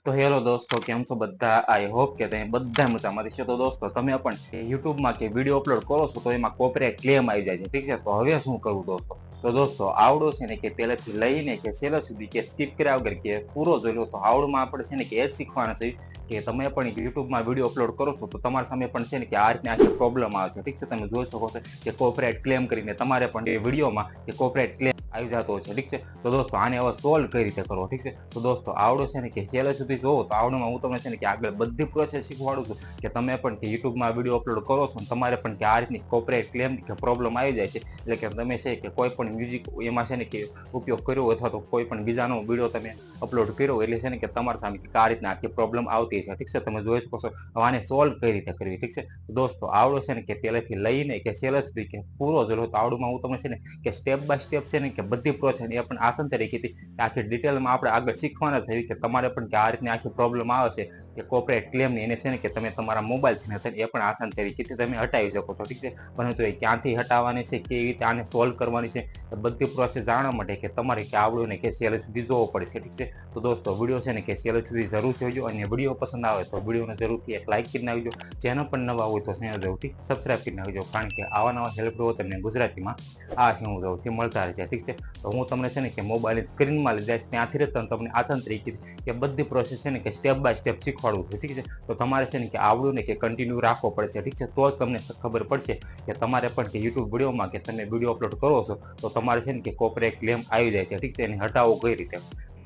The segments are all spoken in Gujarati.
તો હેલો દોસ્તો, કેમ છો બધા? આઈ હોપ કે તમે બધા મજામાં રહેશો. તો દોસ્તો, તમે પણ યુટ્યુબમાં કે વિડીયો અપલોડ કરો છો તો એમાં કોપીરાઇટ ક્લેમ આવી જાય છે, ઠીક છે? તો હવે શું કરવું દોસ્તો? તો દોસ્તો, આવડો છે ને કે પહેલેથી લઈને કે છેલ્લે સુધી કે સ્કીપ કર્યા વગર કે પૂરો જોઈ લો. તો આવડમાં આપણે છે ને કે એ જ શીખવાના છે કે તમે પણ યુટ્યુબમાં વિડીયો અપલોડ કરો છો તો તમારા સામે પણ છે ને કે આ રીતની આખી પ્રોબ્લેમ આવે છે, ઠીક છે? તમે જોઈ શકો છો કે કોપીરાઇટ ક્લેમ કરીને તમારે પણ એ વિડીયોમાં કે કોપીરાઇટ ક્લેમ આવી જતો છે, ઠીક છે? તો દોસ્તો, આને હવે સોલ્વ કઈ રીતે કરવો, ઠીક છે? તો દોસ્તો, આવડો છે ને કે છેલ્લે સુધી જોવો. તો આવડોમાં હું તમને છે ને કે આગળ બધી પ્રોસેસ શીખવાડું છું કે તમે પણ કે યુટ્યુબમાં વિડીયો અપલોડ કરો છો તમારે પણ કે આ રીતની કોપીરાઇટ ક્લેમ કે પ્રોબ્લેમ આવી જાય છે, એટલે કે તમે છે કે કોઈ પણ મ્યુઝિક એમાં છે ને કે ઉપયોગ કર્યો અથવા તો કોઈ પણ બીજાનો વિડીયો તમે અપલોડ કર્યો એટલે છે ને કે તમારા સામે આ રીતના આખી પ્રોબ્લેમ આવતી છે, ઠીક છે? તમે જોઈ શકો છો. હવે આને સોલ્વ કઈ રીતે કરવી, ઠીક છે? દોસ્તો, આવડો છે ને કે પહેલેથી લઈને કે છેલ્લે સુધી કે પૂરો જોયો. તો આવડોમાં હું તમને છે ને કે સ્ટેપ બાય સ્ટેપ છે ને કે બધી પ્રોસેસ એ પણ આસાન તરીકેથી આખી ડિટેલમાં આપણે આગળ શીખવાના થયું કે તમારે પણ કે આ રીતની આખી પ્રોબ્લેમ આવે છે કે કોપીરાઇટ ક્લેમની, એને છે ને કે તમે તમારા મોબાઈલથી એ પણ આસાન તરીકેથી તમે હટાવી શકો છો, ઠીક છે? પરંતુ એ ક્યાંથી હટાવવાની છે, કેવી રીતે આને સોલ્વ કરવાની છે, એ બધી પ્રોસેસ જાણવા માટે કે તમારે કે આવડું ને કે છેલ્લે સુધી જોવો પડશે, ઠીક છે? તો દોસ્તો, વિડીયો છે ને કે છેલ્લે સુધી જરૂર જોજો, અને વિડીયો પસંદ આવે તો વિડીયોને જરૂરથી એક લાઇક કરી નાખજો. ચેનલ પણ નવા હોય તો ચેનલ જરૂરથી સબસ્ક્રાઇબ કરી નાખજો, કારણ કે આવા નવા હેલ્પ હોય તમને ગુજરાતીમાં આ છે હું જરૂરથી મળતા રહેશે, ઠીક છે? તો હું તમને છે ને કે મોબાઈલની સ્ક્રીનમાં લઈ જઈશ, ત્યાંથી જ તમને આસાન તરીકે કે બધી પ્રોસેસ છે ને કે સ્ટેપ બાય સ્ટેપ શીખવાડું છું, ઠીક છે? તો તમારે છે ને કે આવડું ને કે કન્ટિન્યુ રાખવો પડશે, ઠીક છે? તો જ તમને ખબર પડશે કે તમારે પણ કે યુટ્યુબ વિડીયોમાં કે તમે વિડીયો અપલોડ કરો છો તો તમારે છે ને કે કોપીરાઇટ ક્લેમ આવી જાય છે, ઠીક છે? એને હટાવવો કઈ રીતે.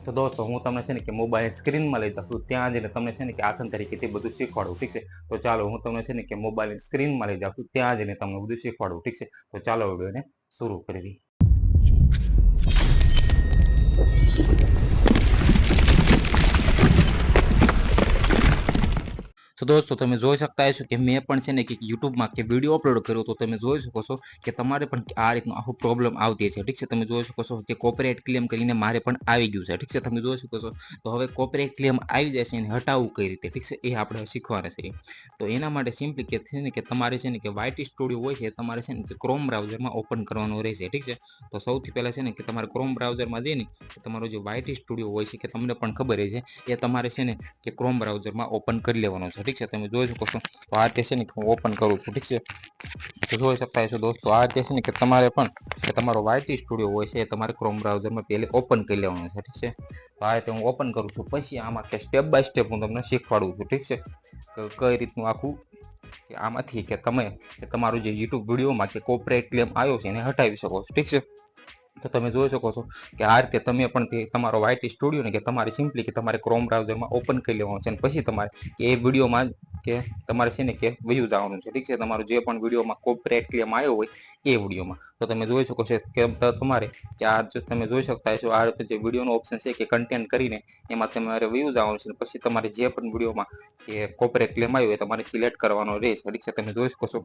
તો દોસ્તો, હું તમને છે ને કે મોબાઈલ સ્ક્રીનમાં લઈ જશું, ત્યાં જઈને તમને છે ને કે આસાન તરીકેથી બધું શીખવાડું, ઠીક છે? તો ચાલો, હું તમને છે ને કે મોબાઈલ સ્ક્રીનમાં લઈ જાઉં, ત્યાં જઈને તમને બધું શીખવાડું, ઠીક છે? તો ચાલો વિડીયોને શરૂ કરવી. તો દોસ્તો, તમે જોઈ શકતા હશો કે મેં પણ છે ને કે યુટ્યુબમાં કે વિડીયો અપલોડ કર્યો તો તમે જોઈ શકો છો કે તમારે પણ આ રીતનું આખું પ્રોબ્લેમ આવતી છે, ઠીક છે? તમે જોઈ શકો છો કે કોપીરાઇટ ક્લેમ કરીને મારે પણ આવી ગયું છે, ઠીક છે? તમે જોઈ શકો છો. તો હવે કોપીરાઇટ ક્લેમ આવી જાય છે એને હટાવવું કઈ રીતે, ઠીક છે? એ આપણે શીખવાના છે. તો એના માટે સિમ્પલી કે છે ને કે તમારે છે ને કે YT સ્ટુડિયો હોય છે તમારે છે ને કે ક્રોમ બ્રાઉઝરમાં ઓપન કરવાનું રહેશે, ઠીક છે? તો સૌથી પહેલા છે ને કે તમારે ક્રોમ બ્રાઉઝરમાં જઈને તમારો જે YT સ્ટુડિયો હોય છે કે તમને પણ ખબર છે એ તમારે છે ને કે ક્રોમ બ્રાઉઝરમાં ઓપન કરી લેવાનો છે, ઠીક છે? તમે જોઈ શકો છો. તો આ રીતે છે ને હું ઓપન કરું છું, ઠીક છે? તો જોઈ શકતા હશો દોસ્તો, આ રીતે છે ને કે તમારે પણ કે તમારો YT સ્ટુડિયો હોય છે એ તમારે ક્રોમ બ્રાઉઝરમાં પહેલે ઓપન કરી લેવાનું છે, ઠીક છે? તો આ રીતે હું ઓપન કરું છું. પછી આમાં કે સ્ટેપ બાય સ્ટેપ હું તમને શીખવાડું છું, ઠીક છે? કઈ રીતનું આખું કે આમાંથી કે તમે કે તમારું જે યુટ્યુબ વિડીયોમાં કે કોપીરાઇટ ક્લેમ આવ્યો છે એને હટાવી શકો છો, ઠીક છે? તો તમે જોઈ શકો છો કે આ રીતે તમે પણ તમારો YT સ્ટુડિયો ને કે તમારે સિમ્પલી કે તમારે ક્રોમ બ્રાઉઝરમાં ઓપન કરી લેવાનું છે, અને પછી તમારે કે એ વિડીયોમાં કે તમારે છે ને કે વ્યૂ જવાનું છે, ઠીક છે? તમારું જે પણ વિડીયોમાં કોપીરાઇટ ક્લેમ આવ્યો હોય એ વિડીયોમાં. તો તમે જોઈ શકો છો કે તમારે કે આ તમે જોઈ શકતા હશો આ રીતે જે વિડીયોનો ઓપ્શન છે કે કન્ટેન્ટ કરીને એમાં તમારે વ્યૂ જવાનું છે, પછી તમારે જે પણ વિડીયોમાં કે કોપીરાઇટ ક્લેમ આવ્યો હોય તમારે સિલેક્ટ કરવાનો રહેશે, ઠીક છે? તમે જોઈ શકો છો.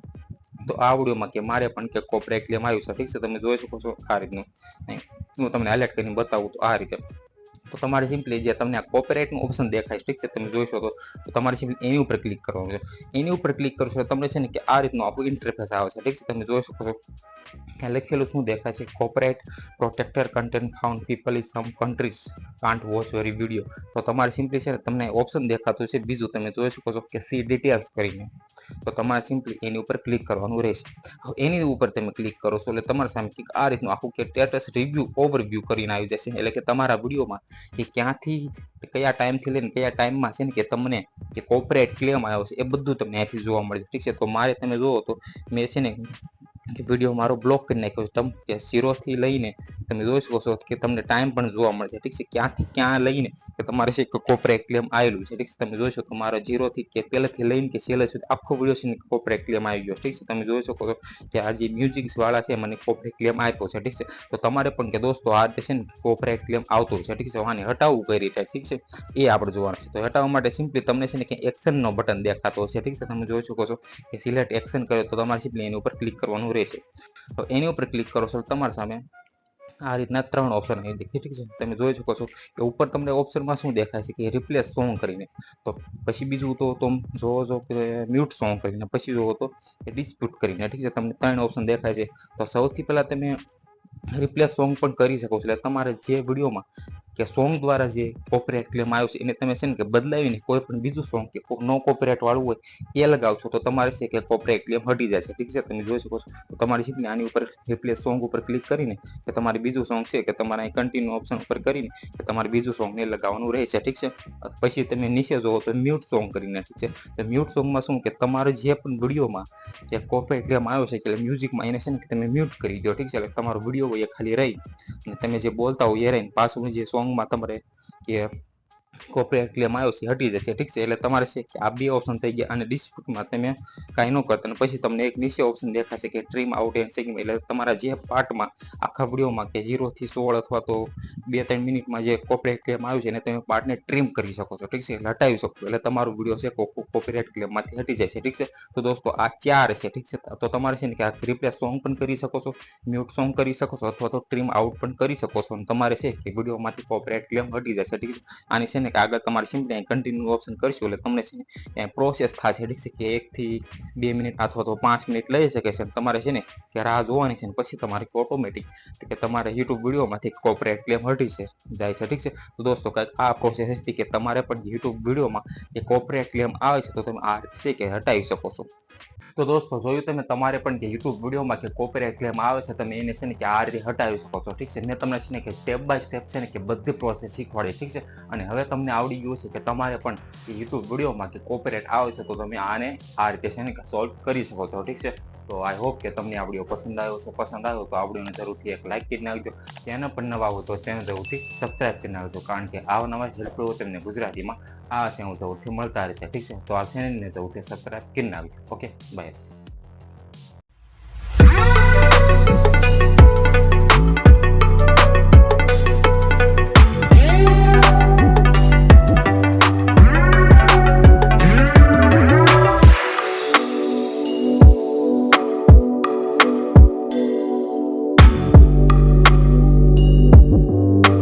તો આ વિડીયોમાં કે મારે પણ કે કોપીરાઇટ ક્લેમ આવ્યું છે, ઠીક છે? તમે જોઈ શકો છો આ રીતનું. હું તમને હાઇલાઇટ કરીને બતાવું તો આ રીતે. તો તમારે સિમ્પલી જે તમને આ કોપીરાઇટનું ઓપ્શન દેખાય છે, ઠીક છે? તમે જોઈ શકો તો તમારે સિમ્પલી એની ઉપર ક્લિક કરવાનું છે. એની ઉપર ક્લિક કરશો તમને છે ને કે આ રીતનું આપણું ઇન્ટરફેસ આવે છે, ઠીક છે? તમે જોઈ શકો છો. ત્યાં લખેલું શું દેખાય છે? Copyright protractor content found people in sum countries can't watch your video. તો તમારે સિમ્પલી છે ને તમને ઓપ્શન દેખાતું છે બીજું, તમે જોઈ શકો છો કે સી ડિટેલ્સ કરીને. તો તમારે સિમ્પલી એની ઉપર ક્લિક કરવાનું રહેશે. એની ઉપર તમે ક્લિક કરો છો એટલે તમારા સામે આ રીતનું આખું કે સ્ટેટસ રિવ્યુ ઓવરવ્યુ કરીને આવી જશે, એટલે કે તમારા વિડીયોમાં કે ક્યાંથી કયા ટાઈમથી લઈને કયા ટાઈમમાં છે ને કે તમને કે કોપીરાઇટ ક્લેમ આવ્યો છે એ બધું તમને અહીંથી જોવા મળે છે, ઠીક છે? તો મારે તમે જોવો તો મેં છે ને કે વિડીયો મારો બ્લોક કરી નાખ્યો છે. તમે કે 0 થી લઈને તમે જોઈ શકો છો કે તમને ટાઈમ પણ જોવા મળશે, ઠીક છે? ક્યાંથી ક્યાં લઈને કે તમારે છે કે કોપીરાઇટ ક્લેમ આવેલું છે, ઠીક છે? તમે જોઈ શકો તો મારો 0 થી કે પહેલેથી લઈને કે છેલ્લે સુધી આખો વિડીયો છે કોપીરાઇટ ક્લેમ આવી ગયો, ઠીક છે? તમે જોઈ શકો છો કે આ જે મ્યુઝિક્સ વાળા છે મને કોપીરાઇટ ક્લેમ આપ્યો છે, ઠીક છે? તો તમારે પણ કે દોસ્તો આ રીતે છે ને કોપીરાઇટ ક્લેમ આવતો છે, ઠીક છે? આને હટાવવું કઈ રીતે, ઠીક છે? એ આપણે જોવાનું છે. તો હટાવવા માટે સિમ્પલી તમને છે ને કે એક્શનનો બટન દેખાતો હશે, ઠીક છે? તમે જોઈ શકો છો કે સિલેક્ટ એક્શન કર્યો તો તમારે સિમ્પલી એની ઉપર ક્લિક કરવાનું રહેશે. તો એની ઉપર ક્લિક કરો છો તમારા સામે આ રીતના 3 ઓપ્શન આવી દેખાય, ઠીક છે? તમે જોઈ શકો છો કે ઉપર તમને ઓપ્શનમાં શું દેખાય છે કે રિપ્લેસ સોંગ કરીને. તો પછી બીજું તો જોવો છો કે મ્યુટ સોંગ કરીને, પછી જોવો તો ડિસ્પ્યુટ કરીને, ઠીક છે? તમને 3 ઓપ્શન દેખાય છે. તો સૌથી પહેલા તમે રિપ્લેસ સોંગ પણ કરી શકો છો. એટલે તમારે જે વિડીયોમાં કે સોંગ દ્વારા જે કોપીરાઇટ ક્લેમ આવ્યો છે એને તમે છે ને કે બદલાવીને કોઈ પણ બીજું સોંગ કે નો કોપીરાઇટ વાળું હોય એ લગાવશો તો તમારે છે કે કોપીરાઇટ ક્લેમ હટી જાય છે. ઠીક છે, તમે જોઈ શકો છો. તો તમારે છે ને આની ઉપર રિપ્લેસ સોંગ ઉપર ક્લિક કરીને કે તમારે બીજું સોંગ છે કે તમારે અહીં કન્ટિન્યુ ઓપ્શન ઉપર કરીને કે તમારે બીજું સોંગ ને લગાવવાનું રહે છે. ઠીક છે, પછી તમે નીચે જોવો તો મ્યુટ સોંગ કરીને. ઠીક છે, તો મ્યુટ સોંગમાં શું કે તમારે જે પણ વિડીયોમાં જે કોપીરાઇટ ક્લેમ આવ્યો છે એટલે મ્યુઝિકમાં એને છે ને કે તમે મ્યુટ કરી દો. ઠીક છે, એટલે તમારો વિડીયો હોય એ ખાલી રહી અને તમે જે બોલતા હોય એ રહીને પાછું જે સોંગમાં તમારે કે કોપીરાઇટ ક્લેમ આવ્યો છે હટી જશે. ઠીક છે, એટલે તમારે છે કે આ બે ઓપ્શન થઈ ગયા અને ડિસ્પ્યુટમાં તમે કાંઈ ન કરતા અને પછી તમને એક નીચે ઓપ્શન દેખાશે કે ટ્રીમ આઉટ એન્ડ સેગમેન્ટ, એટલે તમારા જે પાર્ટમાં આખા વિડીયોમાં કે 0 થી 16 અથવા તો 2-3 મિનિટમાં જે કોપીરાઇટ ક્લેમ આવ્યું છે એને તમે પાર્ટને ટ્રીમ કરી શકો છો. ઠીક છે, એટલે હટાવી શકો છો, એટલે તમારો વિડીયો છે કોપીરાઇટ ક્લેમમાંથી હટી જાય છે. ઠીક છે, તો દોસ્તો આ 4 છે. ઠીક છે, તો તમારે છે ને કે આ રિપ્લેસ સોંગ પણ કરી શકો છો, મ્યુટ સોંગ કરી શકો છો અથવા તો ટ્રીમ આઉટ પણ કરી શકો છો અને તમારે છે કે વિડીયોમાંથી કોપીરાઇટ ક્લેમ હટી જશે. ઠીક છે, આની છે ને કે આગળ તમારે સિમ્પલી અહીં કન્ટિન્યુ ઓપ્શન કરશો એટલે તમને છે ને પ્રોસેસ થશે. ઠીક છે, કે 1 થી 2 મિનિટ અથવા તો 5 મિનિટ લઈ શકે છે. તમારે છે ને કે રાહ જોવાની છે પછી તમારે ઓટોમેટિક કે તમારે યુટ્યુબ વિડીયોમાંથી કોપીરાઇટ ક્લેમ હટી જાય છે. ઠીક છે, તો દોસ્તો કંઈક આ પ્રોસેસ હતી કે તમારે પણ યુટ્યુબ વિડીયોમાં કે કોપીરાઇટ ક્લેમ આવે છે તો તમે આ છે કે હટાવી શકો છો. તો દોસ્તો જોયું તમે, તમારે પણ કે યુટ્યુબ વિડીયોમાં કે કોપીરાઇટ ક્લેમ આવે છે તમે એને છે ને કે આ રીતે હટાવી શકો છો. ઠીક છે, મેં તમને છે ને કે સ્ટેપ બાય સ્ટેપ છે ને કે બધી પ્રોસેસ શીખવાડી. ઠીક છે, અને હવે તમને આવડી ગયું છે કે તમારે પણ કે યુટ્યુબ વિડીયોમાં કે કોપીરાઇટ આવે છે તો તમે આને આ રીતે છે ને કે સોલ્વ કરી શકો છો. ઠીક છે, તો આઈ હોપ કે તમને આ વિડીયો પસંદ આવ્યો તો આ વિડીયોને જરૂરથી એક લાઈક કરી નાખજો. ચેનલ પર નવા હોય તો ચેનલ જરૂરથી સબસ્ક્રાઇબ કરી નાખજો, કારણ કે આવા નવા હેલ્પફુલ તમને ગુજરાતીમાં આ ચેનલ જરૂરથી મળતા રહેશે. ઠીક છે, તો આ ચેનલને જરૂરથી સબસ્ક્રાઇબ કરી નાખજો. Okay, by.